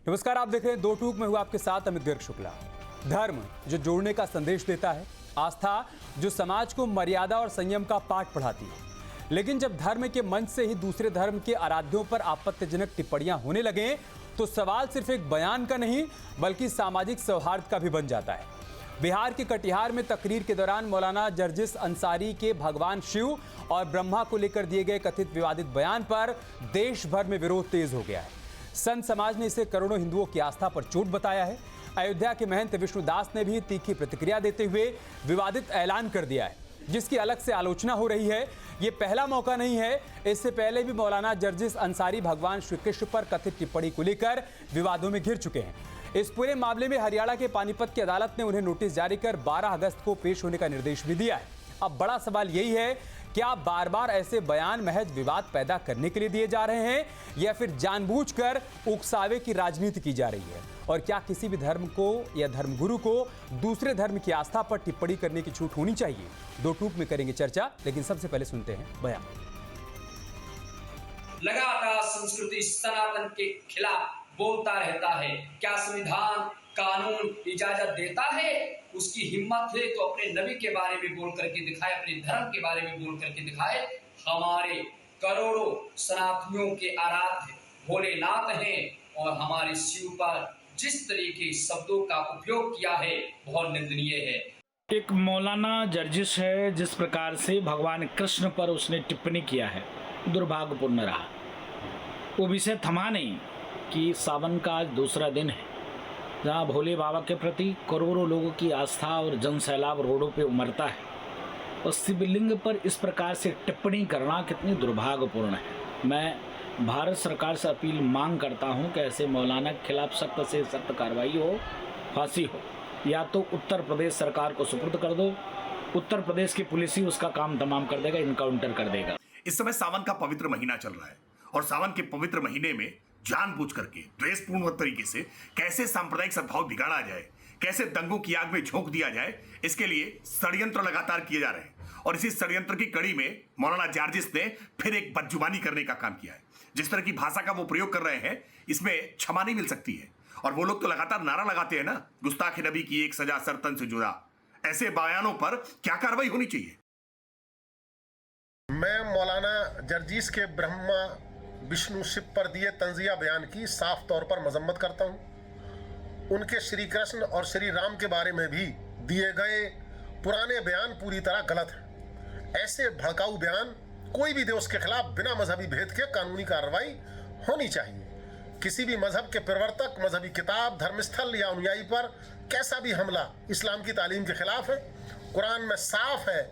नमस्कार, आप देख रहे हैं दो टूक में हूं आपके साथ अमित गर्ग शुक्ला। धर्म जो जोड़ने का संदेश देता है, आस्था जो समाज को मर्यादा और संयम का पाठ पढ़ाती है। लेकिन जब धर्म के मंच से ही दूसरे धर्म के आराध्यों पर आपत्तिजनक टिप्पणियां होने लगे तो सवाल सिर्फ एक बयान का नहीं बल्कि सामाजिक सौहार्द का भी बन जाता है। बिहार के कटिहार में तकरीर के दौरान मौलाना जर्जिस अंसारी के भगवान शिव और ब्रह्मा को लेकर दिए गए कथित विवादित बयान पर देश भर में विरोध तेज हो गया है। संत समाज ने इसे करोड़ों हिंदुओं की आस्था पर चोट बताया है। अयोध्या के महंत विष्णुदास ने भी तीखी प्रतिक्रिया देते हुए विवादित ऐलान कर दिया है, जिसकी अलग से आलोचना हो रही है। ये पहला मौका नहीं है, इससे पहले भी मौलाना जर्जिस अंसारी भगवान श्री कृष्ण पर कथित टिप्पणी को लेकर विवादों में घिर चुके हैं। इस पूरे मामले में हरियाणा के पानीपत की अदालत ने उन्हें नोटिस जारी कर 12 अगस्त को पेश होने का निर्देश भी दिया है। अब बड़ा सवाल यही है, क्या बार बार ऐसे बयान महज विवाद पैदा करने के लिए दिए जा रहे हैं या फिर जानबूझकर उकसावे की राजनीति की जा रही है? और क्या किसी भी धर्म को या धर्मगुरु को दूसरे धर्म की आस्था पर टिप्पणी करने की छूट होनी चाहिए? दो टूक में करेंगे चर्चा, लेकिन सबसे पहले सुनते हैं बयान। लगातार संस्कृति सनातन के खिलाफ बोलता रहता है। क्या संविधान कानून इजाजत देता है? उसकी हिम्मत है तो अपने नबी के बारे में बोल करके दिखाए, अपने धर्म के बारे में बोल करके दिखाए। हमारे करोड़ों सनातनियों के आराध्य भोलेनाथ हैं और हमारे शिव पर जिस तरीके शब्दों का उपयोग किया है बहुत निंदनीय है। एक मौलाना जर्जिस है, जिस प्रकार से भगवान कृष्ण पर उसने टिप्पणी किया है, दुर्भाग्यपूर्ण रहा। वो विषय थमा नहीं कि सावन का आज दूसरा दिन है, जहाँ भोले बाबा के प्रति करोड़ों लोगों की आस्था और जन सैलाब रोडों पे उमड़ता है, और शिवलिंग पर इस प्रकार से टिप्पणी करना कितनी दुर्भाग्यपूर्ण है। मैं भारत सरकार से अपील मांग करता हूँ कि ऐसे मौलाना के खिलाफ सख्त से सख्त कार्रवाई हो, फांसी हो, या तो उत्तर प्रदेश सरकार को सुपुर्द कर दो। उत्तर प्रदेश की पुलिस ही उसका काम तमाम कर देगा, इनकाउंटर कर देगा। इस समय सावन का पवित्र महीना चल रहा है और सावन के पवित्र महीने में जानबूझ करके द्वेषपूर्ण तरीके से कैसे सांप्रदायिक सद्भाव बिगाड़ा जाए, कैसे दंगों की आग में झोंक दिया जाए, इसके लिए षड्यंत्र लगातार किए जा रहे हैं। और इसी षड्यंत्र की कड़ी में मौलाना जर्जिस ने फिर एक बदजुबानी करने का काम किया है। जिस तरह की भाषा का वो प्रयोग कर रहे हैं, इसमें क्षमा नहीं मिल सकती है। और वो लोग तो लगातार नारा लगाते हैं ना, गुस्ताखे नबी की एक सजा सरतन से जुदा। ऐसे बयानों पर क्या कार्रवाई होनी चाहिए? मैं मौलाना जर्जिस के ब्रह्मा विष्णु शिव पर दिए तंजिया बयान की साफ तौर पर मजम्मत करता हूँ। उनके श्री कृष्ण और श्री राम के बारे में भी दिए गए पुराने बयान पूरी तरह गलत हैं। ऐसे भड़काऊ बयान कोई भी दे, उसके खिलाफ बिना मजहबी भेद के कानूनी कार्रवाई होनी चाहिए। किसी भी मजहब के प्रवर्तक, मजहबी किताब, धर्मस्थल या अनुयायी पर कैसा भी हमला इस्लाम की तालीम के खिलाफ है। कुरान में साफ है,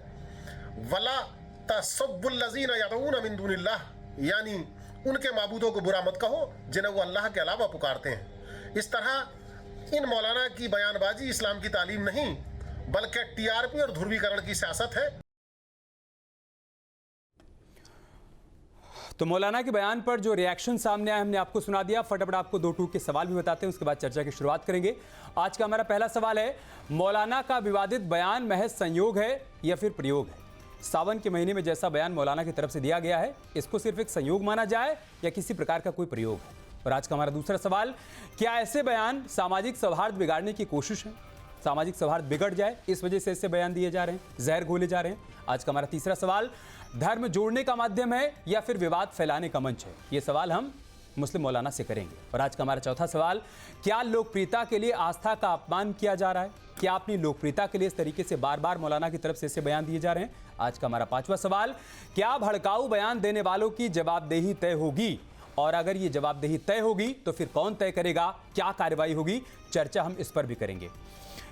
वला तसब्बुल्लज़ीना यदऊना मिन दूनिल्लाह, यानी उनके माबूदों को बुरा मत कहो जिन्हें वो अल्लाह के अलावा पुकारते हैं। इस तरह इन मौलाना की बयानबाजी इस्लाम की तालीम नहीं बल्कि टीआरपी और ध्रुवीकरण की सियासत है। तो मौलाना के बयान पर जो रिएक्शन सामने आया हमने आपको सुना दिया। फटाफट आपको दो टूक के सवाल भी बताते हैं, उसके बाद चर्चा की शुरुआत करेंगे। आज का हमारा पहला सवाल है, मौलाना का विवादित बयान महज संयोग है या फिर प्रयोग है? सावन के महीने में जैसा बयान मौलाना की तरफ से दिया गया है, इसको सिर्फ एक संयोग माना जाए या किसी प्रकार का कोई प्रयोग है? और आज का हमारा दूसरा सवाल, क्या ऐसे बयान सामाजिक सौहार्द बिगाड़ने की कोशिश है? सामाजिक सौहार्द बिगड़ जाए इस वजह से ऐसे बयान दिए जा रहे हैं, जहर घोले जा रहे हैं? आज का हमारा तीसरा सवाल, धर्म जोड़ने का माध्यम है या फिर विवाद फैलाने का मंच है? ये सवाल हम मुस्लिम मौलाना से करेंगे। और आज का हमारा चौथा सवाल, क्या लोकप्रियता के लिए आस्था का अपमान किया जा रहा है? क्या अपनी लोकप्रियता के लिए इस तरीके से बार बार मौलाना की तरफ से ऐसे बयान दिए जा रहे हैं? आज का हमारा पांचवा सवाल, क्या भड़काऊ बयान देने वालों की जवाबदेही तय होगी? और अगर ये जवाबदेही तय होगी तो फिर कौन तय करेगा, क्या कार्रवाई होगी? चर्चा हम इस पर भी करेंगे।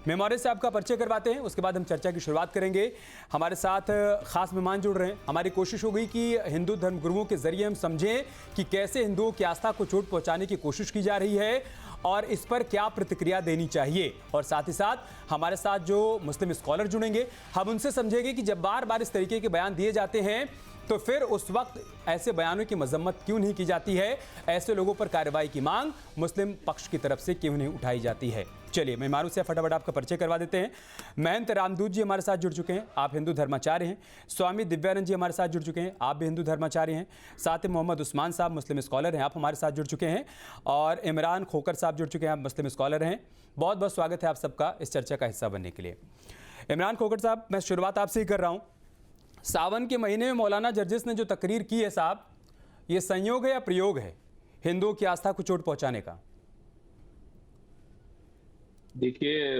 मेमोरी से आपका परिचय करवाते हैं, उसके बाद हम चर्चा की शुरुआत करेंगे। हमारे साथ खास मेहमान जुड़ रहे हैं। हमारी कोशिश हो गई कि हिंदू धर्मगुरुओं के जरिए हम समझें कि कैसे हिंदुओं की आस्था को चोट पहुंचाने की कोशिश की जा रही है और इस पर क्या प्रतिक्रिया देनी चाहिए। और साथ ही साथ हमारे साथ जो मुस्लिम स्कॉलर जुड़ेंगे, हम उनसे समझेंगे कि जब बार बार इस तरीके के बयान दिए जाते हैं तो फिर उस वक्त ऐसे बयानों की मजम्मत क्यों नहीं की जाती है? ऐसे लोगों पर कार्रवाई की मांग मुस्लिम पक्ष की तरफ से क्यों नहीं उठाई जाती है? चलिए मेहमानों से फटाफट आपका परिचय करवा देते हैं। महंत रामदूत जी हमारे साथ जुड़ चुके हैं, आप हिंदू धर्माचार्य हैं। स्वामी दिव्यानंद जी हमारे साथ जुड़ चुके हैं, आप भी हिंदू धर्माचार्य हैं। साथ ही मोहम्मद उस्मान साहब मुस्लिम स्कॉलर हैं, आप हमारे साथ जुड़ चुके हैं। और इमरान खोकर साहब जुड़ चुके हैं, आप मुस्लिम स्कॉलर हैं। बहुत बहुत स्वागत है आप सबका इस चर्चा का हिस्सा बनने के लिए। इमरान खोकर साहब, मैं शुरुआत आपसे ही कर रहा हूँ। सावन के महीने में मौलाना जर्जिस ने जो तकरीर की है साहब, ये संयोग है या प्रयोग है हिंदुओं की आस्था को चोट पहुंचाने का? देखिए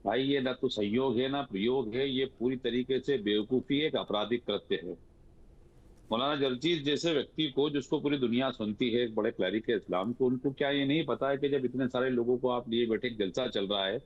भाई, ये ना तो संयोग है ना प्रयोग है, ये पूरी तरीके से बेवकूफी एक आपराधिक कृत्य है। मौलाना जर्जीस जैसे व्यक्ति को, जिसको पूरी दुनिया सुनती है, एक बड़े क्लैरिक है इस्लाम को, उनको क्या ये नहीं पता है कि जब इतने सारे लोगों को आप लिए बैठे एक जलसा चल रहा है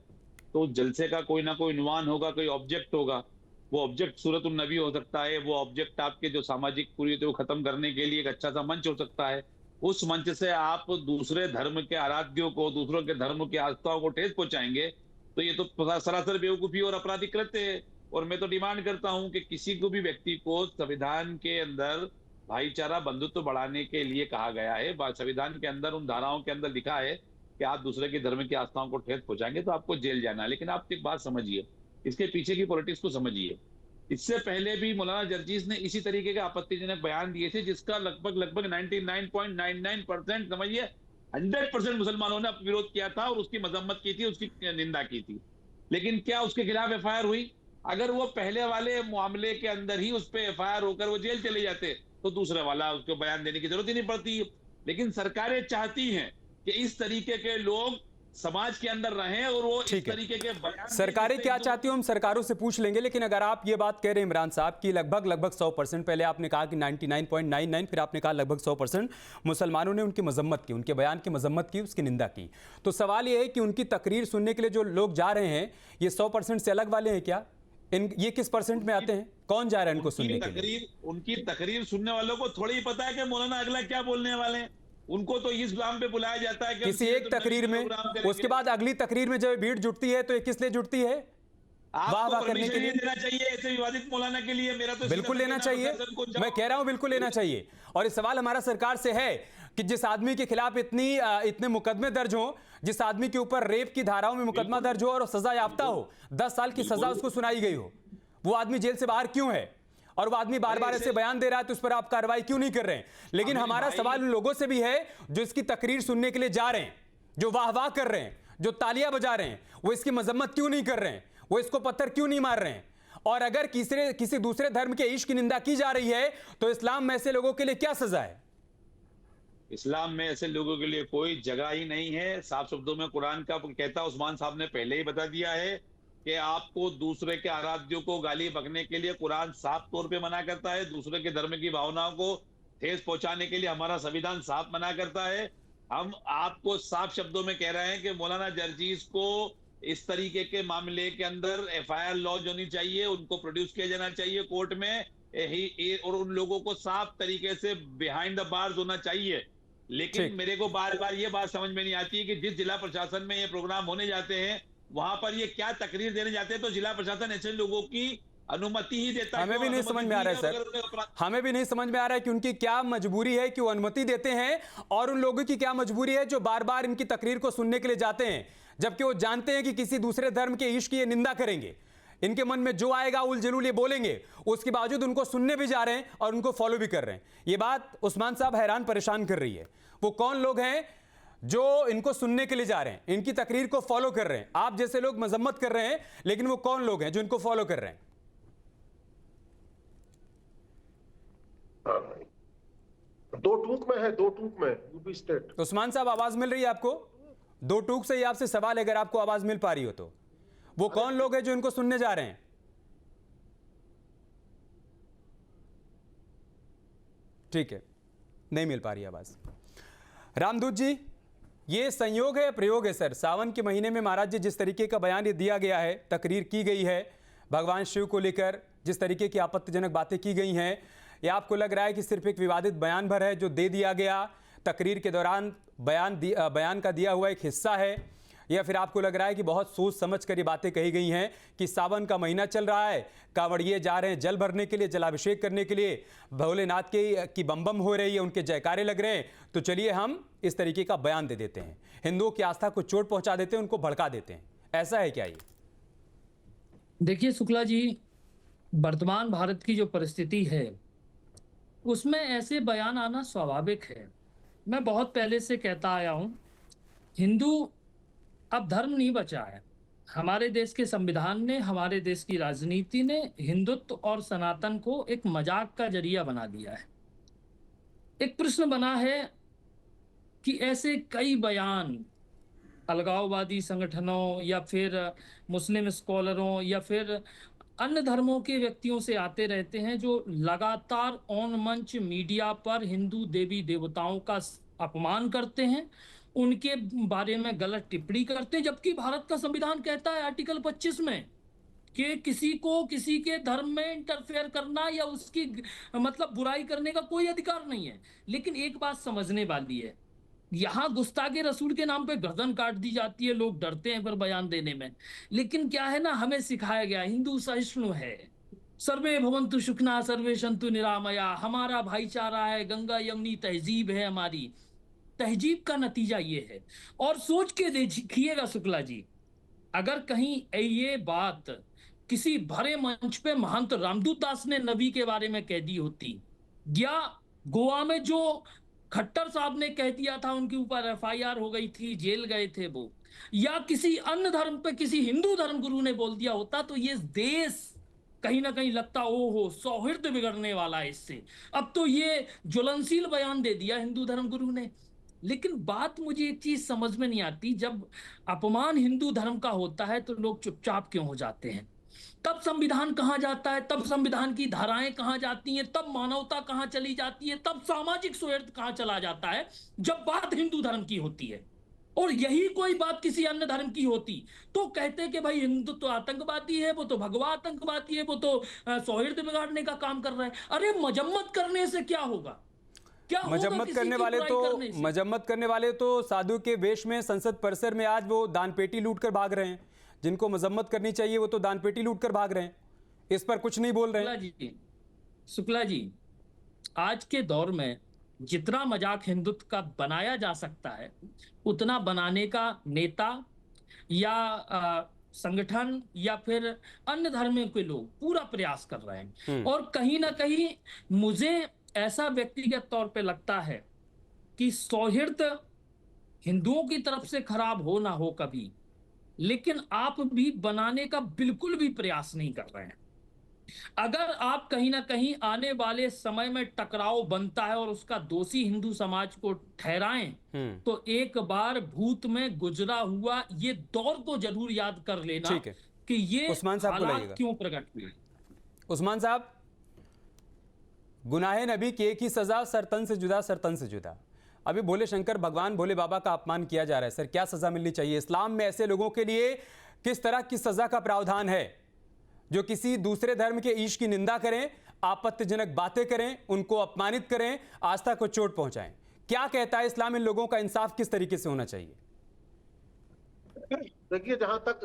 तो जलसे का कोई ना कोई इन्वान होगा, कोई ऑब्जेक्ट होगा। वो ऑब्जेक्ट सूरतुल नबी हो सकता है, वो ऑब्जेक्ट आपके जो सामाजिक कुरीति को खत्म करने के लिए एक अच्छा सा मंच हो सकता है। उस मंच से आप दूसरे धर्म के आराध्यों को, दूसरों के धर्म की आस्थाओं को ठेस पहुंचाएंगे, तो ये तो सरासर बेवकूफी और आपराधिक कृत्य है। और मैं तो डिमांड करता हूं कि किसी को भी व्यक्ति को संविधान के अंदर भाईचारा बंधुत्व बढ़ाने के लिए कहा गया है, संविधान के अंदर उन धाराओं के अंदर लिखा है कि आप दूसरे के धर्म की आस्थाओं को ठेस पहुंचाएंगे तो आपको जेल जाना है। लेकिन आप एक बात समझिए, इसके पीछे की पॉलिटिक्स को समझिए। इससे पहले भी मौलाना जर्जीस ने इसी तरीके के आपत्तिजनक बयान दिए थे, जिसका लगभग 99.99% समझिए 100% मुसलमानों ने विरोध किया था और उसकी मजम्मत की थी, उसकी निंदा की थी। लेकिन क्या उसके खिलाफ एफआईआर हुई? अगर वो पहले वाले मामले के अंदर ही उस पर एफआईआर होकर वो जेल चले जाते तो दूसरे वाला उसको बयान देने की जरूरत ही नहीं पड़ती। लेकिन सरकारें चाहती हैं कि इस तरीके के लोग समाज के अंदर रहें और वो इस तरीके के बयान। सरकारें क्या चाहती हो हम सरकारों से पूछ लेंगे, लेकिन अगर आप ये बात कह रहे हैं इमरान साहब की लगभग 100%, पहले आपने कहा कि 99.99, फिर आपने कहा लगभग 100% मुसलमानों ने उनकी मजम्मत की, उनके बयान की मजम्मत की, उसकी निंदा की, तो सवाल ये है कि उनकी तकरीर सुनने के लिए जो लोग जा रहे हैं, ये 100% से अलग वाले हैं क्या? ये किस परसेंट में आते हैं? कौन जा रहा है इनको सुनने के लिए? उनकी तकरीर सुनने वालों को थोड़ी ही पता है कि मौलाना अगला क्या बोलने वाले हैं। उनको तो इस्लाम पे बुलाया जाता है कि किसी एक तकरीर में, उसके बाद अगली तकरीर में जब भीड़ जुटती है तो ये किस लिए जुटती है? वाह वाह करने के लिए लेना चाहिए ऐसे विवादित मौलाना के लिए। मेरा तो बिल्कुल लेना चाहिए, मैं कह रहा हूं बिल्कुल लेना चाहिए। और ये सवाल हमारा सरकार से है कि जिस आदमी के खिलाफ इतने मुकदमे दर्ज हो, जिस आदमी के ऊपर रेप की धाराओं में मुकदमा दर्ज हो और सजा याफ्ता हो, 10 साल की सजा उसको सुनाई गई हो, वो आदमी जेल से बाहर क्यों है? और वो आदमी बार बार ऐसे बयान दे रहा है तो उस पर आप कार्रवाई क्यों नहीं कर रहे हैं? लेकिन हमारा सवाल उन लोगों से भी है जो इसकी तकरीर सुनने के लिए जा रहे हैं, जो वाह वाह कर रहे हैं, जो तालियां बजा रहे हैं, वो इसकी मजम्मत क्यों नहीं कर रहे हैं? वो इसको पत्थर क्यों नहीं मार रहे हैं? और अगर किसी दूसरे धर्म के इश्क की निंदा की जा रही है तो इस्लाम में ऐसे लोगों के लिए क्या सजा है? इस्लाम में ऐसे लोगों के लिए कोई जगह ही नहीं है। साफ शब्दों में कुरान का कहता, उस्मान साहब ने पहले ही बता दिया है कि आपको दूसरे के आराध्यों को गाली बकने के लिए कुरान साफ तौर पे मना करता है। दूसरे के धर्म की भावनाओं को ठेस पहुंचाने के लिए हमारा संविधान साफ मना करता है। हम आपको साफ शब्दों में कह रहे हैं कि मौलाना जर्जीस को इस तरीके के मामले के अंदर एफआईआर लॉन्च होनी चाहिए, उनको प्रोड्यूस किया जाना चाहिए कोर्ट में, और उन लोगों को साफ तरीके से बिहाइंड द बार्स होना चाहिए। लेकिन मेरे को बार बार ये बात समझ में नहीं आती है कि जिस जिला प्रशासन में ये प्रोग्राम होने जाते हैं वहां पर ये क्या तकरीर देने जाते हैं, तो जिला प्रशासन ऐसे लोगों की अनुमति ही देता है। हमें भी नहीं समझ में आ रहा है सर, हमें भी नहीं समझ में आ रहा है कि उनकी क्या मजबूरी है कि वो अनुमति देते हैं, और उन लोगों की क्या मजबूरी है जो बार बार इनकी तकरीर को सुनने के लिए जाते हैं, जबकि वो जानते हैं कि किसी दूसरे धर्म के इश्क की ये निंदा करेंगे, इनके मन में जो आएगा उल जलूल ये बोलेंगे, उसके बावजूद उनको सुनने भी जा रहे हैं और उनको फॉलो भी कर रहे हैं। ये बात उस्मान साहब हैरान परेशान कर रही है। वो कौन लोग हैं जो इनको सुनने के लिए जा रहे हैं, इनकी तकरीर को फॉलो कर रहे हैं? आप जैसे लोग मजम्मत कर रहे हैं, लेकिन वो कौन लोग हैं जो इनको फॉलो कर रहे हैं? दो टूक में है, दो टूक में यूपी स्टेट। उस्मान साहब आवाज मिल रही है आपको? दो टूक से ही आपसे सवाल है, अगर आपको आवाज मिल पा रही हो तो वो कौन लोग हैं जो इनको सुनने जा रहे हैं? ठीक है, नहीं मिल पा रही आवाज। रामदूत जी, ये संयोग है प्रयोग है सर? सावन के महीने में महाराज जी जिस तरीके का बयान ये दिया गया है, तकरीर की गई है, भगवान शिव को लेकर जिस तरीके की आपत्तिजनक बातें की गई हैं, या आपको लग रहा है कि सिर्फ एक विवादित बयान भर है जो दे दिया गया, तकरीर के दौरान बयान का दिया हुआ एक हिस्सा है, या फिर आपको लग रहा है कि बहुत सोच समझ कर ये बातें कही गई हैं कि सावन का महीना चल रहा है, कांवड़िए जा रहे हैं जल भरने के लिए, जलाभिषेक करने के लिए, भोलेनाथ की बम बम हो रही है, उनके जयकारे लग रहे हैं, तो चलिए हम इस तरीके का बयान दे देते हैं, हिंदुओं की आस्था को चोट पहुंचा देते हैं, उनको भड़का देते हैं। ऐसा है क्या ये? देखिए शुक्ला जी, वर्तमान भारत की जो परिस्थिति है उसमें ऐसे बयान आना स्वाभाविक है। मैं बहुत पहले से कहता आया हूं, हिंदू अब धर्म नहीं बचा है। हमारे देश के संविधान ने, हमारे देश की राजनीति ने हिंदुत्व और सनातन को एक मजाक का जरिया बना दिया है। एक प्रश्न बना है कि ऐसे कई बयान अलगाववादी संगठनों या फिर मुस्लिम स्कॉलरों या फिर अन्य धर्मों के व्यक्तियों से आते रहते हैं, जो लगातार ऑन मंच मीडिया पर हिंदू देवी देवताओं का अपमान करते हैं, उनके बारे में गलत टिप्पणी करते हैं, जबकि भारत का संविधान कहता है आर्टिकल 25 में कि किसी को किसी के धर्म में इंटरफेयर करना या उसकी मतलब बुराई करने का कोई अधिकार नहीं है। लेकिन एक बात समझने वाली है, यहाँ गुस्ताखे रसूल के नाम पे गर्दन काट दी जाती है, लोग डरते हैं पर बयान देने में। लेकिन क्या है ना, हमें सिखाया गया हिंदू सहिष्णु है, सर्वे भवन्तु सुखिनः सर्वे सन्तु निरामया, हमारा भाईचारा है, गंगा यमुनी तहजीब है हमारी। तहजीब का नतीजा ये है। और सोच के देखिएगा शुक्ला जी, अगर कहीं ये बात किसी भरे मंच पे महंत रामदूत दास ने नबी के बारे में कह दी होती, या गोवा में जो खट्टर साहब ने कह दिया था, उनके ऊपर एफआईआर हो गई थी, जेल गए थे वो, या किसी अन्य धर्म पे किसी हिंदू धर्म गुरु ने बोल दिया होता, तो ये देश कहीं ना कहीं लगता ओहो सौहार्द बिगड़ने वाला है इससे। अब तो ये ज्वलनशील बयान दे दिया हिंदू धर्म गुरु ने। लेकिन बात मुझे एक चीज समझ में नहीं आती, जब अपमान हिंदू धर्म का होता है तो लोग चुपचाप क्यों हो जाते हैं? तब संविधान कहाँ जाता है, तब संविधान की धाराएं कहाँ जाती हैं, तब मानवता कहाँ चली जाती है, तब सामाजिक सौहार्द कहाँ चला जाता है, जब बात हिंदू धर्म की होती है। और यही कोई बात किसी अन्य धर्म की होती तो कहते कि भाई हिंदू तो आतंकवादी है, वो तो भगवा आतंकवादी है, वो तो सौहार्द बिगाड़ने का काम कर रहा है। अरे मजम्मत करने से क्या होगा? क्या मजम्मत करने वाले तो साधु के वेश में संसद परिसर में आज वो दान पेटी लूट कर भाग रहे हैं। जिनको मजम्मत करनी चाहिए वो तो दान पेटी लूट कर भाग रहे हैं, इस पर कुछ नहीं बोल रहे हैं। शुक्ला जी, आज के दौर में जितना मजाक हिंदुत्व का बनाया जा सकता है, उतना बनाने का नेता या संगठन या फिर अन्य धर्म के लोग पूरा प्रयास कर रहे हैं। और कहीं ना कहीं मुझे ऐसा व्यक्तिगत तौर पे लगता है कि सौहार्द हिंदुओं की तरफ से खराब हो ना हो कभी, लेकिन आप भी बनाने का बिल्कुल भी प्रयास नहीं कर रहे हैं। अगर आप कहीं ना कहीं आने वाले समय में टकराव बनता है और उसका दोषी हिंदू समाज को ठहराएं, तो एक बार भूत में गुजरा हुआ ये दौर को जरूर याद कर लेना कि ये हालात क्यों प्रकट हुए। उस्मान साहब, गुनाहे नबी की एक ही सजा, सरतन से जुदा, सरतन से जुदा। अभी भोले शंकर भगवान भोले बाबा का अपमान किया जा रहा है, सर क्या सजा मिलनी चाहिए? इस्लाम में ऐसे लोगों के लिए किस तरह की सजा का प्रावधान है जो किसी दूसरे धर्म के ईश की निंदा करें, आपत्तिजनक बातें करें, उनको अपमानित करें, आस्था को चोट पहुंचाएं? क्या कहता है इस्लाम इन लोगों का इंसाफ किस तरीके से होना चाहिए? देखिए, जहां तक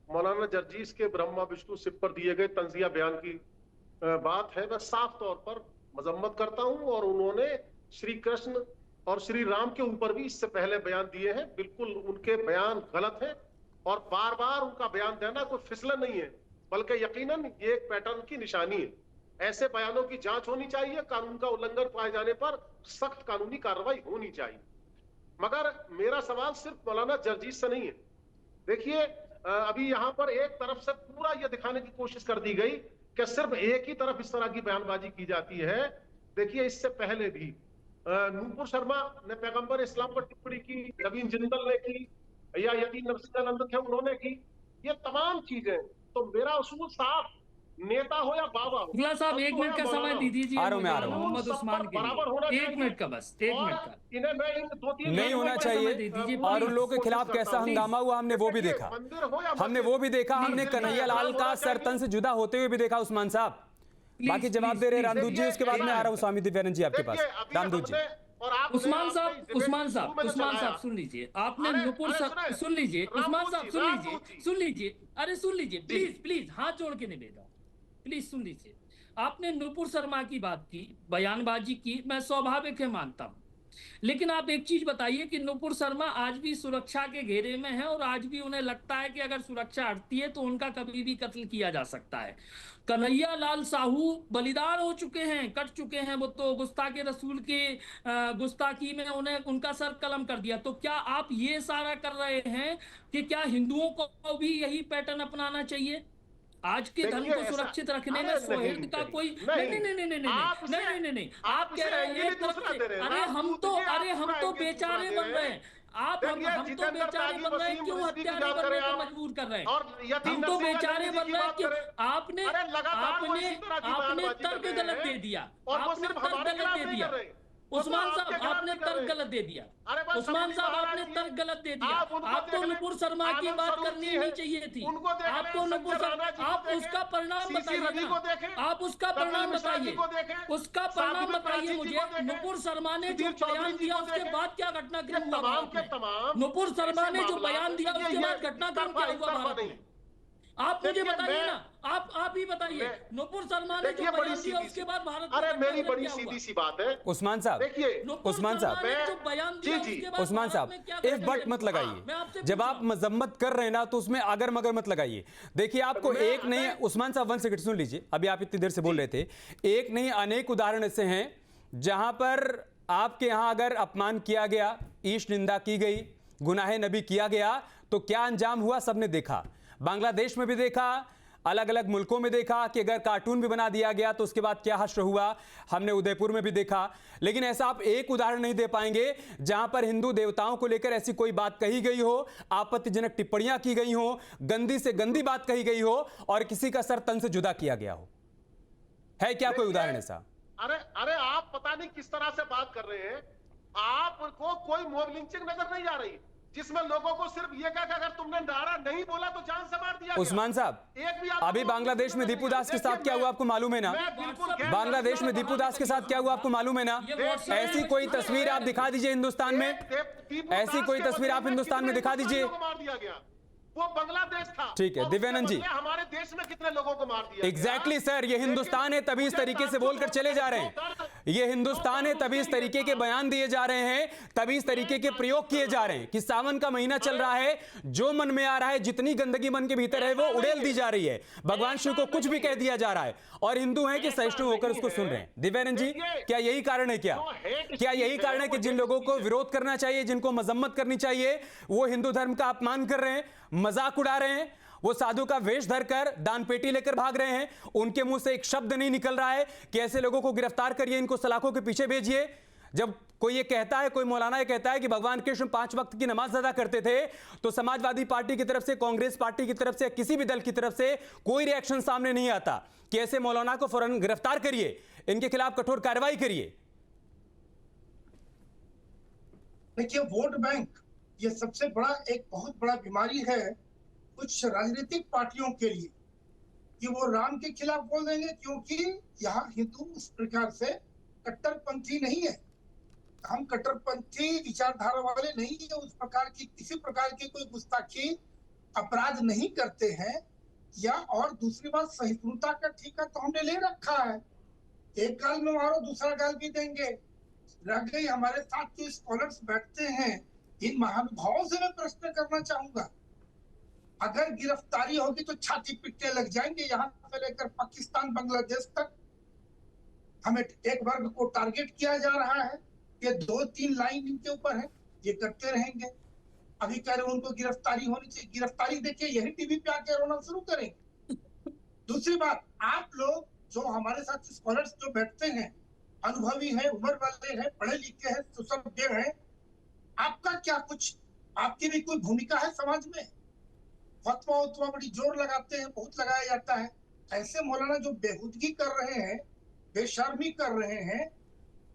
मौलाना जर्जीस के ब्रह्मा विष्णु शिव पर दिए गए तंजिया बयान की बात है, मैं साफ तौर पर मजम्मत करता हूं। और उन्होंने श्री कृष्ण और श्री राम के ऊपर भी इससे पहले बयान दिए हैं। बिल्कुल उनके बयान गलत हैं और बार बार उनका बयान देना कोई फिसलन नहीं है, बल्कि यकीनन ये एक पैटर्न की निशानी है। ऐसे बयानों की जांच होनी चाहिए, कानून का उल्लंघन पाए जाने पर सख्त कानूनी कार्रवाई होनी चाहिए। मगर मेरा सवाल सिर्फ मौलाना जर्जीस से नहीं है। देखिए, अभी यहाँ पर एक तरफ से पूरा यह दिखाने की कोशिश कर दी गई कि सिर्फ एक ही तरफ इस तरह की बयानबाजी की जाती है। देखिए, इससे पहले भी नूपुर शर्मा ने पैगंबर इस्लाम पर टिप्पणी की, नवीन जिंदल ने की, या यदि नरसिंहानंद थे उन्होंने की। ये तमाम चीजें, तो मेरा उसूल साफ, नेता हो या बाबा हो। शुक्ला साहब, एक मिनट का समय दे दीजिए मोहम्मद उस्मान के लिए। एक मिनट का बस, एक मिनट का। इन्हें मैं इन 2-3 नहीं होना चाहिए। और उन लोगों के खिलाफ कैसा हंगामा हुआ हमने वो भी देखा, हमने कन्हैया लाल का सरतन से जुदा होते हुए भी देखा। उस्मान साहब बाकी जवाब दे रहे हैं रामदूत जी, उसके बाद में आ रहा हूँ स्वामी दिव्यानंद जी आपके पास। रामदूत जी, और आपने उस्मान अपने साहब, इस debate उस्मान को साहब, शुरू में जो उस्मान चलाया, साहब सुन लीजिए, आपने अरे, नुपुर अरे सर सुने, सुन लीजिए, उस्मान साहब सुन रामदूत लीजिए, जी। सुन लीजिए, अरे सुन लीजिए, प्लीज प्लीज हाथ जोड़ के निवेदन, प्लीज सुन लीजिए। आपने नुपुर शर्मा की बात की, बयानबाजी की, मैं स्वाभाविक है मानता हूं, लेकिन आप एक चीज बताइए कि नुपुर शर्मा आज भी सुरक्षा के घेरे में है और आज भी उन्हें लगता है कि अगर सुरक्षा हटती है तो उनका कभी भी कत्ल किया जा सकता है। कन्हैया लाल साहू बलिदान हो चुके हैं, कट चुके हैं, वो तो गुस्ताखे रसूल के गुस्ताखी में उन्हें उनका सर कलम कर दिया। तो क्या आप ये सारा कर रहे हैं कि क्या हिंदुओं को भी यही पैटर्न अपनाना चाहिए? आज के धर्म देखिए, को ऐसा- सुरक्षित रखने अरे में नहीं, सौहार्द का कोई नहीं, नहीं नहीं नहीं नहीं नहीं आप इसे- नहीं नहीं नहीं आप आप कह इसे रहे हैं एंगल ही एक तरफ दूसरा से, दे रहे हैं। अरे हम रामदूत तो जी, आप अरे हम पूरा तो एंगल बेचारे दूसरा बन दे रहे रहे हैं, आप देखिए, हम तो जितेंद्र बेचारे त्यागी, बन रहे हैं, वसीम क्यों रिजवी की हत्यारे बात बनने करें को आप, मजबूर कर रहे हैं? और यतीम हम तो नसीम बेचारे अलवी जी बन की रहे हैं बात कि करें। आपने अरे लगातार वो आपने इसी तरह की आपने बयानबाजी तर्क कर रहे गलत हैं। दे दिया, और वो आपने सिर्फ तर्क हमारे गलत खिलाफ दे नहीं दिया। कर रहे। वो तो उस्मान आपके साहब खिलाफ आपने नहीं कर तर्क रहे। गलत दे दिया, अरे बस उस्मान अपनी साहब महाराज आपने जी, तर्क गलत दे दिया। आप उनको आपको देख लें, नुपुर शर्मा की आनंद बात स्वरूप करनी जी नहीं हैं, चाहिए थी। उनको देख लें, आपको नुपुर संजय राणा जी को आप देखें, उसका परिणाम सीसी बताइए रवि को ना, देखें, आप उसका कपिल परिणाम मिश्रा जी बताइए, को देखें, उसका परिणाम साबिर बताइए प्राची जी मुझे। को देखें, नुपुर शर्मा ने जो सुधीर चौधरी बयान जी दिया को उसके देखें। बाद क्या घटनाक्रम ये हुआ तमाम भारत के में? तमाम नुपुर शर्मा ऐसे ने जो मामला बयान है, दिया उसके ये बाद घटनाक्रम एकतरफा- क्या हुआ एकतरफा भारत नहीं। में? आप मुझे देखिए, बताइए मैं- ना, आप ही बताइए, मैं- नुपुर शर्मा ने जो देखिए, बड़ी बयान दिया सीधी उसके सी- बाद भारत में अरे मेरी घटनाक्रम बड़ी क्या हुआ? सीधी सी बात है। उस्मान साहब, देखिए, नुपुर उस्मान शर्मा साहब, ने मैं- जो बयान दिया जी, जी। उसके बाद उस्मान भारत साहब, में क्या इफ घटना बट मत हुआ? मैं लगाइए। आपसे जब पूछ आप रहा हूं। मजम्मत कर रहे हैं ना तो उसमें अगर मगर मत लगाइए। देखिए आपको मैं- एक नहीं, उस्मान साहब 1 सेकंड सुन लीजिए, अभी आप इतनी देर से बोल रहे थे, एक नहीं अनेक उदाहरण ऐसे हैं जहां पर आपके यहां अगर अपमान किया गया, ईश निंदा की गई, गुनाहे नबी किया गया तो क्या अंजाम हुआ सबने देखा। बांग्लादेश में भी देखा, अलग अलग मुल्कों में देखा कि अगर कार्टून भी बना दिया गया तो उसके बाद क्या हश्र हुआ, हमने उदयपुर में भी देखा। लेकिन ऐसा आप एक उदाहरण नहीं दे पाएंगे जहां पर हिंदू देवताओं को लेकर ऐसी कोई बात कही गई हो, आपत्तिजनक टिप्पणियां की गई हो, गंदी से गंदी बात कही गई हो और किसी का सर तन से जुदा किया गया हो। है क्या कोई उदाहरण ऐसा? अरे अरे आप पता नहीं किस तरह से बात कर रहे हैं। आपको कोई मॉब लिंचिंग नजर नहीं आ रही जिसमें लोगों को सिर्फ ये कहा कि अगर तुमने नारा नहीं बोला तो जान से मार दिया गया। उस्मान साहब, एक भी आपको अभी बांग्लादेश में दीपू दास के साथ क्या हुआ आपको मालूम है ना? मैं बिल्कुल गैर- बांग्लादेश में दीपू दास के साथ क्या हुआ आपको मालूम है ना? ऐसी कोई तस्वीर आप दिखा दीजिए हिंदुस्तान में, दीपू ऐसी दास कोई के तस्वीर बदले आप हिंदुस्तान में कितने दिखा दीजिए। हिंदुस्तानियों को मार दिया गया। वो बांग्लादेश था। ठीक है, और दिव्यानंद उसके जी। बदले हमारे देश में कितने लोगों को मार दिया एग्जैक्टली सर, ये हिंदुस्तान है तभी इस तरीके से बोलकर चले जा रहे हैं। ये हिंदुस्तान है तभी इस तरीके के बयान दिए जा रहे हैं, तभी इस तरीके के प्रयोग किए जा रहे हैं कि सावन का महीना चल रहा है, जो मन में आ रहा है, जितनी गंदगी मन के भीतर है वो उड़ेल दी जा रही है, भगवान शिव को कुछ भी कह दिया जा रहा है और हिंदू हैं कि सहिष्णु होकर उसको सुन रहे हैं। दिव्यानंद जी, क्या यही कारण है? क्या यही कारण है कि जिन लोगों को विरोध करना चाहिए, जिनको मजम्मत करनी चाहिए, वो हिंदू धर्म का अपमान कर रहे हैं, मजाक उड़ा रहे हैं, वो साधु का वेश धरकर दान पेटी लेकर भाग रहे हैं, उनके मुंह से एक शब्द नहीं निकल रहा है कि ऐसे लोगों को गिरफ्तार करिए, इनको सलाखों के पीछे भेजिए। जब कोई ये कहता है, कोई मौलाना ये कहता है कि भगवान कृष्ण 5 वक्त की नमाज अदा करते थे, तो समाजवादी पार्टी की तरफ से, कांग्रेस पार्टी की तरफ से, किसी भी दल की तरफ से कोई रिएक्शन सामने नहीं आता कि ऐसे मौलाना को फौरन गिरफ्तार करिए, इनके खिलाफ कठोर कार्रवाई करिए। देखिए, वोट बैंक ये सबसे बड़ा एक बहुत बड़ा बीमारी है कुछ राजनीतिक पार्टियों के लिए कि वो राम के खिलाफ बोल देंगे, क्योंकि यहाँ हिंदू उस प्रकार से कट्टरपंथी नहीं है। हम कट्टरपंथी विचारधारा वाले नहीं है, उस प्रकार की किसी प्रकार की कोई गुस्ताखी अपराध नहीं करते हैं। या और दूसरी बात, सहिष्णुता का ठेका तो हमने ले रखा है, एक गाल में मारो दूसरा गाल भी देंगे। रह गई हमारे साथ जो स्कॉलर्स बैठते हैं, इन महानुभावों से मैं प्रश्न करना चाहूंगा, अगर गिरफ्तारी होगी तो छाती पीटने लग जाएंगे। यहाँ से लेकर पाकिस्तान, बांग्लादेश तक हमें एक वर्ग को टारगेट किया जा रहा है, ये 2-3 लाइन इनके ऊपर है, ये करते रहेंगे। अभी कह रहे उनको गिरफ्तारी होनी चाहिए, गिरफ्तारी देखिए यही टीवी पे आके रोना शुरू करेंगे। दूसरी बात, आप लोग जो हमारे साथ स्कॉलर्स जो बैठते हैं, अनुभवी है, उम्र वाले हैं, पढ़े लिखे हैं, सुसभ्य हैं, आपका क्या कुछ, आपकी भी कोई भूमिका है समाज में? फतवा उतवा बड़ी जोर लगाते हैं, बहुत लगाया जाता है। ऐसे मौलाना जो बेहुदगी कर रहे हैं, बेशर्मी कर रहे हैं,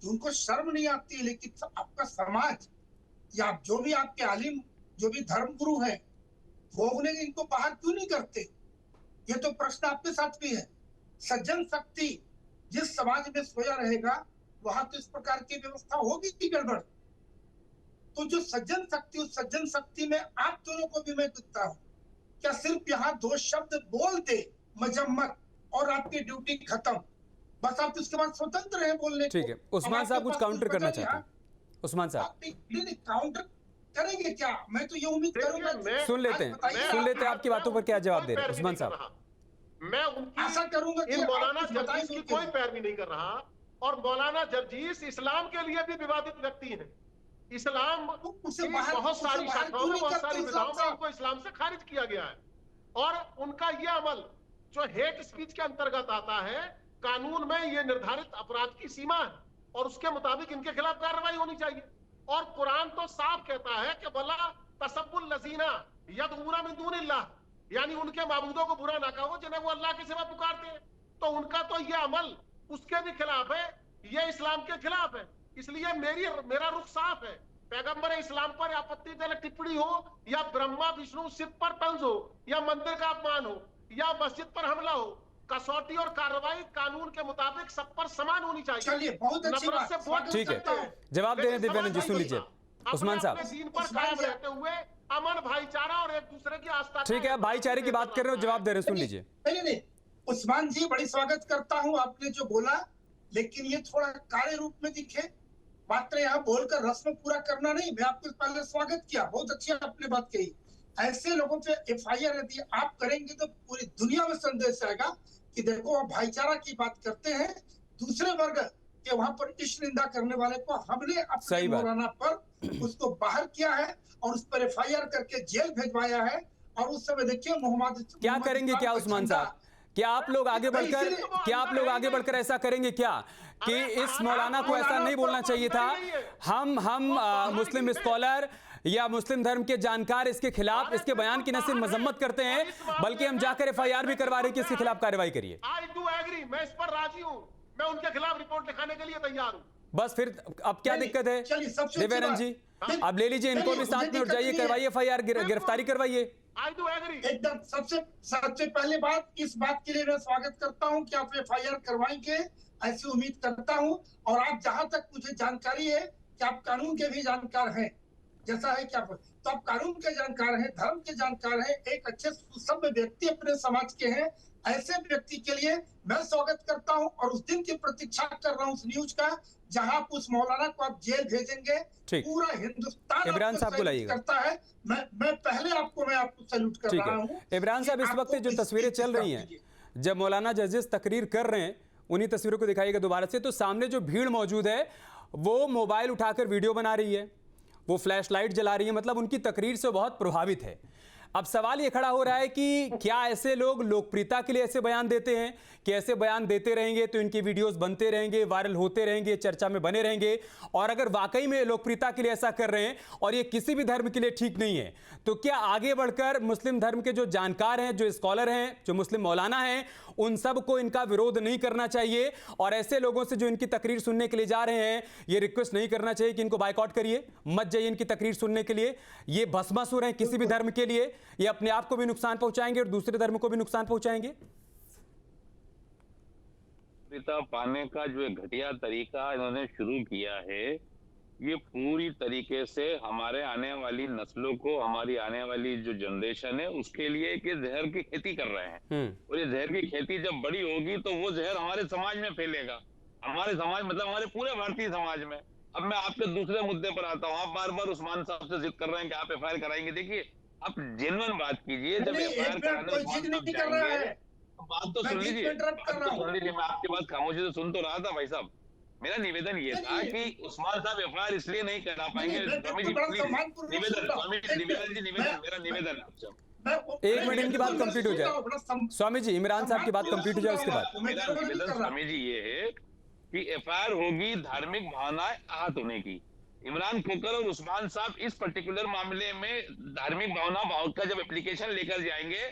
उनको शर्म नहीं आती, लेकिन आपका समाज या जो भी आपके आलिम, जो भी धर्मगुरु हैं, वो उन्हें इनको बाहर क्यों नहीं करते? ये तो प्रश्न आपके साथ भी है। सज्जन शक्ति जिस समाज में सोया रहेगा, वहां तो इस प्रकार की व्यवस्था होगी की गड़बड़। तो जो सज्जन शक्ति, उस सज्जन शक्ति में आप दोनों को भी मैं दिखता हूँ। क्या सिर्फ यहाँ 2 शब्द बोल दे मजम्मत और आपकी ड्यूटी खत्म, बस आप उसके बाद स्वतंत्र हैं बोलने को। ठीक है, उस्मान साहब कुछ काउंटर करना चाहते हैं। उस्मान साहब काउंटर करेंगे क्या? मैं तो ये उम्मीद करूंगा। सुन लेते हैं आपकी बातों पर क्या जवाब दे रहे हैं उस्मान साहब। मैं उनकी आशा करूंगा कि मौलाना आप जर्जीस की कोई पैरवी नहीं कर रहा, और मौलाना जर्जीस इस्लाम के लिए भी विवादित व्यक्ति हैं। इस्लाम की बहुत सारी शाखाओं में, बहुत सारी विधाओं में उनको इस्लाम से खारिज किया गया है, और उनका यह अमल जो हेट स्पीच के अंतर्गत आता है, कानून में ये निर्धारित अपराध की सीमा है, और उसके मुताबिक इनके खिलाफ कार्रवाई होनी चाहिए। और कुरान तो साफ कहता है कि वला तसब्बुल लजीना यदऊना मिन दूनिल्लाह, यानी उनके माबूदों को बुरा ना कहो जिन्हें वो अल्लाह के सिवा पुकारते हैं। तो उनका तो ये अमल उसके भी खिलाफ है, ये इस्लाम के खिलाफ है। इसलिए मेरा रुख साफ है। पैगंबर इस्लाम पर आपत्तिजनक टिप्पणी हो, या ब्रह्मा विष्णु शिव पर तंज हो, या मंदिर का अपमान हो, या मस्जिद पर हमला हो, कसौटी और कार्रवाई कानून के मुताबिक सब पर समान होनी चाहिए। चलिए, बहुत अच्छी बात। ठीक है, जवाब दे रहे हैं दिव्यानंद जी, सुन लीजिए उस्मान साहब। दीन पर कायम रहते हुए अमन भाईचारा और एक दूसरे की आस्था। ठीक है, आप भाईचारे की बात कर रहे हो, जवाब दे रहे हैं, सुन लीजिए। नहीं, उस्मान जी बड़ी स्वागत करता हूं आपने जो बोला, लेकिन ये थोड़ा कार्य रूप में दिखे। मात्र यहाँ बोलकर रस्म पूरा करना नहीं। मैं आपको पहले स्वागत किया, बहुत अच्छी आपने बात कही। ऐसे लोगों पे FIR यदि आप करेंगे तो पूरी दुनिया में संदेश आएगा कि देखो आप भाईचारा की बात करते हैं, दूसरे वर्ग के वहां पर इश्क निंदा करने वाले को हमने अपने मौलाना पर उसको बाहर किया है और उस पर FIR करके जेल भेजवाया है। और उस समय देखिए मोहम्मद क्या करेंगे क्या उस्मान साहब, क्या आप लोग आगे बढ़कर ऐसा करेंगे क्या कि इस मौलाना को ऐसा नहीं बोलना चाहिए था? हम मुस्लिम स्कॉलर या मुस्लिम धर्म के जानकार इसके खिलाफ, इसके बयान की न सिर्फ मजम्मत करते हैं, बल्कि हम जाकर FIR भी करवा रहे हैं कि इसके खिलाफ कार्रवाई करिए। आई डू एग्री, मैं इस पर राजी हूं, मैं उनके खिलाफ रिपोर्ट लिखाने के लिए तैयार हूं। बस फिर अब क्या दिक्कत है दिव्यानंद जी? अब ले लीजिए इनको भी साथ में, उठ जाइए, करवाइए FIR, गिरफ्तारी करवाइए। I do agree. एकदम सबसे पहले बात, इस बात के लिए मैं स्वागत करता हूं कि आप FIR करवाएंगे, ऐसी उम्मीद करता हूं। और आप जहां तक मुझे जानकारी है कि आप कानून के भी जानकार हैं, जैसा है क्या, तो आप कानून के जानकार हैं, धर्म के जानकार हैं, एक अच्छे सुसभ्य व्यक्ति अपने समाज के हैं। ऐसे व्यक्ति के लिए मैं स्वागत करता हूं और उस दिन की प्रतीक्षा कर रहा हूं उस न्यूज का जहां आप उस मौलाना को आप जेल भेजेंगे। पूरा हिंदुस्तान इमरान साहब को लाइएगा करता है। मैं पहले मैं आपको सैल्यूट कर रहा हूं। इमरान साहब, इस वक्त जो तस्वीरें चल रही हैं, जब मौलाना जर्जिस तकरीर कर रहे हैं, उन्हीं तस्वीरों को दिखाइएगा दोबारा से। तो सामने जो भीड़ मौजूद है वो मोबाइल उठाकर वीडियो बना रही है, वो फ्लैश लाइट जला रही है, मतलब उनकी तकरीर से बहुत प्रभावित है। अब सवाल ये खड़ा हो रहा है कि क्या ऐसे लोग लोकप्रियता के लिए ऐसे बयान देते हैं कि ऐसे बयान देते रहेंगे तो इनकी वीडियोस बनते रहेंगे, वायरल होते रहेंगे, चर्चा में बने रहेंगे? और अगर वाकई में लोकप्रियता के लिए ऐसा कर रहे हैं और ये किसी भी धर्म के लिए ठीक नहीं है, तो क्या आगे बढ़कर मुस्लिम धर्म के जो जानकार हैं, जो स्कॉलर हैं, जो मुस्लिम मौलाना हैं, उन सब को इनका विरोध नहीं करना चाहिए? और ऐसे लोगों से जो इनकी तकरीर सुनने के लिए जा रहे हैं, ये रिक्वेस्ट नहीं करना चाहिए कि इनको बायकॉट करिए, मत जाइए इनकी तकरीर सुनने के लिए? ये भस्मासुर हैं किसी भी धर्म के लिए, ये अपने आप को भी नुकसान पहुंचाएंगे और दूसरे धर्म को भी नुकसान पहुंचाएंगे। पाने का जो एक घटिया तरीका इन्होंने शुरू किया है, ये पूरी तरीके से हमारे आने वाली नस्लों को, हमारी आने वाली जो जनरेशन है उसके लिए एक जहर की खेती कर रहे हैं। और ये जहर की खेती जब बड़ी होगी तो वो जहर हमारे समाज में फैलेगा, हमारे समाज मतलब हमारे पूरे भारतीय समाज में। अब मैं आपके दूसरे मुद्दे पर आता हूँ। आप बार बार उस्मान साहब से जिद कर रहे हैं कि आप FIR कराएंगे। देखिए, आप जेन्युइन बात कीजिए। जब FIR कराने बात तो सुन लीजिए, मैं आपकी बात खामोशी से सुन तो रहा था भाई साहब। मेरा निवेदन ये था कि उस्मान साहब FIR इसलिए नहीं करा पाएंगे। स्वामी जी निवेदन, मेरा निवेदन एक मिनट इनकी बात कंप्लीट हो जाए। स्वामी जी, इमरान साहब की बात कंप्लीट हो जाए उसके बाद। मेरा निवेदन स्वामी जी ये है कि FIR होगी धार्मिक भावनाएं आहत होने की। इमरान खोकर और उस्मान साहब इस पर्टिकुलर मामले में धार्मिक भाव का जब एप्लीकेशन लेकर जाएंगे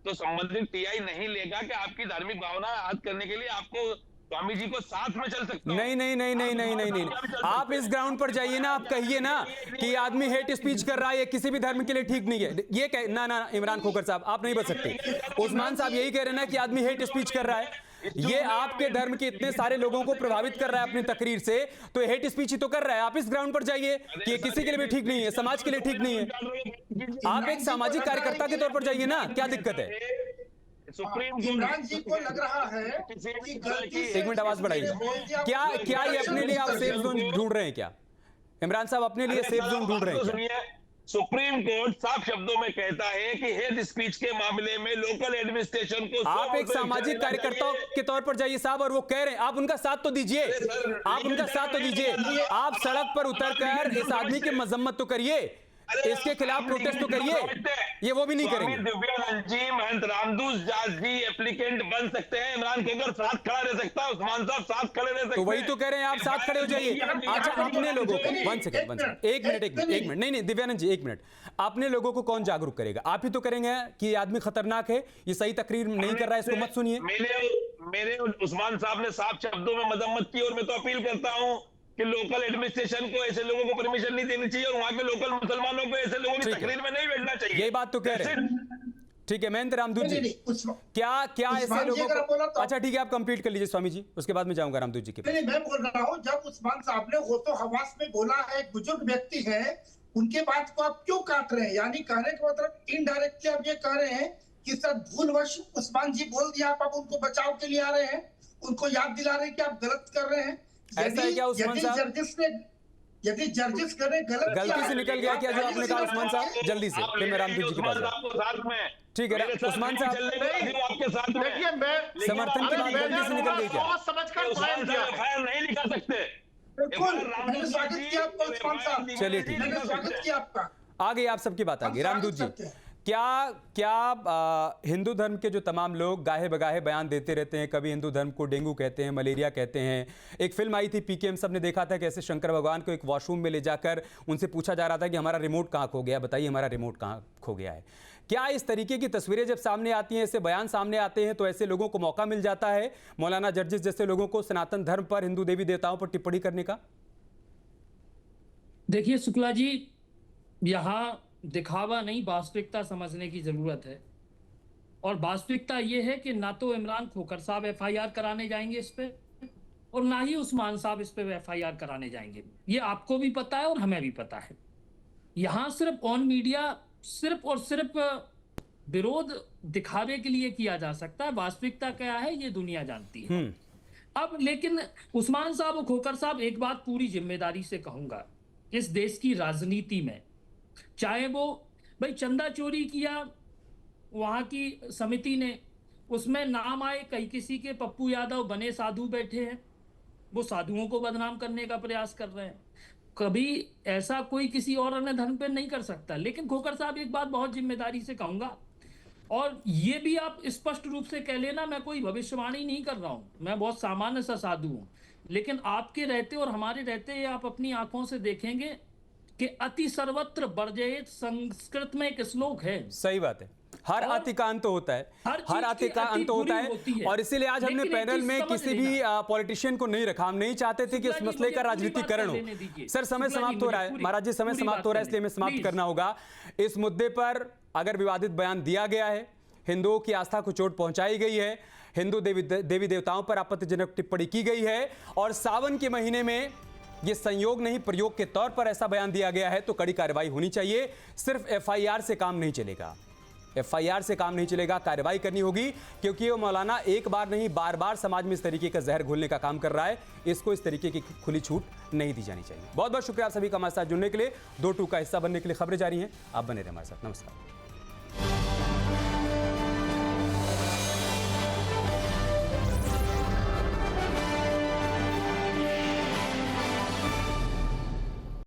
तो संबंधित TI नहीं लेगा कि आपकी धार्मिक भावना आहत करने के लिए आपको स्वामी जी को साथ में चल सकते हो। नहीं, आप इस ग्राउंड पर जाइए ना, आप कहिए ना कि आदमी हेट स्पीच कर रहा है, ये किसी भी धर्म के लिए ठीक नहीं है। ये ना इमरान खोकर साहब, आप नहीं बच सकते। उस्मान साहब यही कह रहे हैं ना कि आदमी हेट स्पीच कर रहा है। ये आपके धर्म के इतने सारे लोगों को प्रभावित कर रहा है अपनी तकरीर से, तो हेट स्पीच ही तो कर रहा है। आप इस ग्राउंड पर जाइए कि ये किसी के लिए भी ठीक नहीं है, समाज के लिए ठीक नहीं है। आप एक सामाजिक कार्यकर्ता के तौर पर जाइए ना, क्या दिक्कत है? इमरान जी को लग रहा है कि गलती से एक मिनट आवाज बढ़ाइए। क्या ये अपने लिए आप सेफ जोन ढूंढ रहे हैं क्या? इमरान साहब अपने लिए सेफ जोन ढूंढ रहे हैं क्या? सुप्रीम कोर्ट साफ शब्दों में कहता है कि हेट स्पीच के मामले में लोकल एडमिनिस्ट्रेशन को आप एक सामाजिक कार्यकर्ता के तौर पर जाइए साहब, और वो कह रहे हैं, आप उनका साथ तो दीजिए, आप उनका साथ तो दीजिए। आप सड़क पर उतरकर इस आदमी की मजम्मत तो करिए, इसके खिलाफ प्रोटेस्ट तो करिए, ये वो भी नहीं करेंगे। दिव्यानंद जी, महंत रामदूस जाज जी एप्लीकेंट बन सकते हैं, इमरान खैबर साथ खड़ा रह सकता है, उस्मान साहब साथ खड़े रह सकते हैं। तो वही तो कह रहे हैं, आप साथ खड़े हो जाइए। अच्छा, अपने लोगों को वन सेकंड, एक मिनट, नहीं दिव्यानंद जी, एक मिनट। अपने लोगों को कौन जागरूक करेगा? आप ही तो करेंगे कि ये आदमी खतरनाक है, ये सही तकरीर नहीं कर रहा है, इसको मत सुनिए। मेरे उस्मान साहब ने साफ शब्दों में मजम्मत की, और मैं तो अपील करता हूं कि लोकल एडमिनिस्ट्रेशन को ऐसे लोगों को परमिशन नहीं देनी चाहिए, और वहां के लोकल मुसलमानों को ऐसे लोगों की तकरीर में नहीं बैठना चाहिए। ये बात तो कह रहे हैं। ठीक है महंत रामदूत जी, क्या ऐसे लोगों को, अच्छा ठीक है, आप कंप्लीट कर लीजिए स्वामी जी, उसके बाद में जाऊंगा रामदूत जी के पास। नहीं, मैं बोल रहा हूँ, जब उस्मान साहब ने वो तो हवास में बोला है, एक बुजुर्ग व्यक्ति है, उनके बात को आप क्यों काट रहे हैं? यानी कहने का मतलब इनडायरेक्टली आप ये कह रहे हैं कि सर भूलवश उस्मान जी बोल दिया, आप अब उनको बचाव के लिए आ रहे हैं, उनको याद दिला रहे हैं कि आप गलत कर रहे हैं। ऐसा है क्या उस्मान साहब? यदि जर्जिस करे गलती से निकल गया क्या जो आपने कहा उस्मान साहब? जल्दी से फिर मैं रामदूत जी के पास जाऊं। ठीक है उस्मान साहब, आपके साथ में समर्थन की बात गलती से निकल गई क्या? नहीं लिखा सकते। मैंने स्वागत किया आपका उस्मान साहब, चलिए ठीक मैंने स्वागत किया आपका। आ गई आप सबकी बात आ गई। रामदूत जी, क्या हिंदू धर्म के जो तमाम लोग गाहे बगाहे बयान देते रहते हैं, कभी हिंदू धर्म को डेंगू कहते हैं, मलेरिया कहते हैं। एक फिल्म आई थी पीके, हम सब ने देखा था कैसे शंकर भगवान को एक वॉशरूम में ले जाकर उनसे पूछा जा रहा था कि हमारा रिमोट कहाँ खो गया, बताइए हमारा रिमोट कहाँ खो गया है। क्या इस तरीके की तस्वीरें जब सामने आती हैं, ऐसे बयान सामने आते हैं, तो ऐसे लोगों को मौका मिल जाता है, मौलाना जर्जिस जैसे लोगों को, सनातन धर्म पर, हिंदू देवी देवताओं पर टिप्पणी करने का? देखिए शुक्ला जी, यहाँ दिखावा नहीं, वास्तविकता समझने की जरूरत है। और वास्तविकता ये है कि ना तो इमरान खोखर साहब एफआईआर कराने जाएंगे इस पे, और ना ही उस्मान साहब इस पे एफआईआर कराने जाएंगे। ये आपको भी पता है और हमें भी पता है। यहाँ सिर्फ ऑन मीडिया सिर्फ और सिर्फ विरोध दिखावे के लिए किया जा सकता है। वास्तविकता क्या है ये दुनिया जानती है। अब लेकिन उस्मान साहब और खोखर साहब, एक बात पूरी जिम्मेदारी से कहूंगा, इस देश की राजनीति में चाहे वो भाई चंदा चोरी किया वहां की समिति ने, उसमें नाम आए कई किसी के, पप्पू यादव बने साधु बैठे हैं, वो साधुओं को बदनाम करने का प्रयास कर रहे हैं। कभी ऐसा कोई किसी और अन्य धर्म पे नहीं कर सकता। लेकिन खोखर साहब, एक बात बहुत जिम्मेदारी से कहूंगा, और ये भी आप स्पष्ट रूप से कह लेना, मैं कोई भविष्यवाणी नहीं कर रहा हूं, मैं बहुत सामान्य सा साधु हूं, लेकिन आपके रहते और हमारे रहते आप अपनी आंखों से देखेंगे कि अति सर्वत्र वर्जयेत संस्कृत में एक श्लोक है। सही बात है, हर अति का अंत होता है, हर अति का अंत होता है। और इसीलिए आज हमने पैनल में किसी भी पॉलिटिशियन को नहीं रखा। हम नहीं चाहते थे कि इस मसले का राजनीतिकरण हो। सर समय समाप्त हो रहा है, महाराज जी समय समाप्त हो रहा है, इसलिए हमें समाप्त करना होगा। इस मुद्दे पर अगर विवादित बयान दिया गया है, हिंदुओं की आस्था को चोट पहुंचाई गई है, हिंदू देवी देवताओं पर आपत्तिजनक टिप्पणी की गई है, और सावन के महीने में ये संयोग नहीं प्रयोग के तौर पर ऐसा बयान दिया गया है, तो कड़ी कार्रवाई होनी चाहिए। सिर्फ एफआईआर से काम नहीं चलेगा, एफआईआर से काम नहीं चलेगा, कार्रवाई करनी होगी, क्योंकि वो मौलाना एक बार नहीं बार बार समाज में इस तरीके का जहर घोलने का काम कर रहा है। इसको इस तरीके की खुली छूट नहीं दी जानी चाहिए। बहुत बहुत शुक्रिया आप सभी का हमारे साथ जुड़ने के लिए। 2-2 का हिस्सा बनने के लिए खबरें जारी हैं, आप बने रहे हमारे साथ। नमस्कार।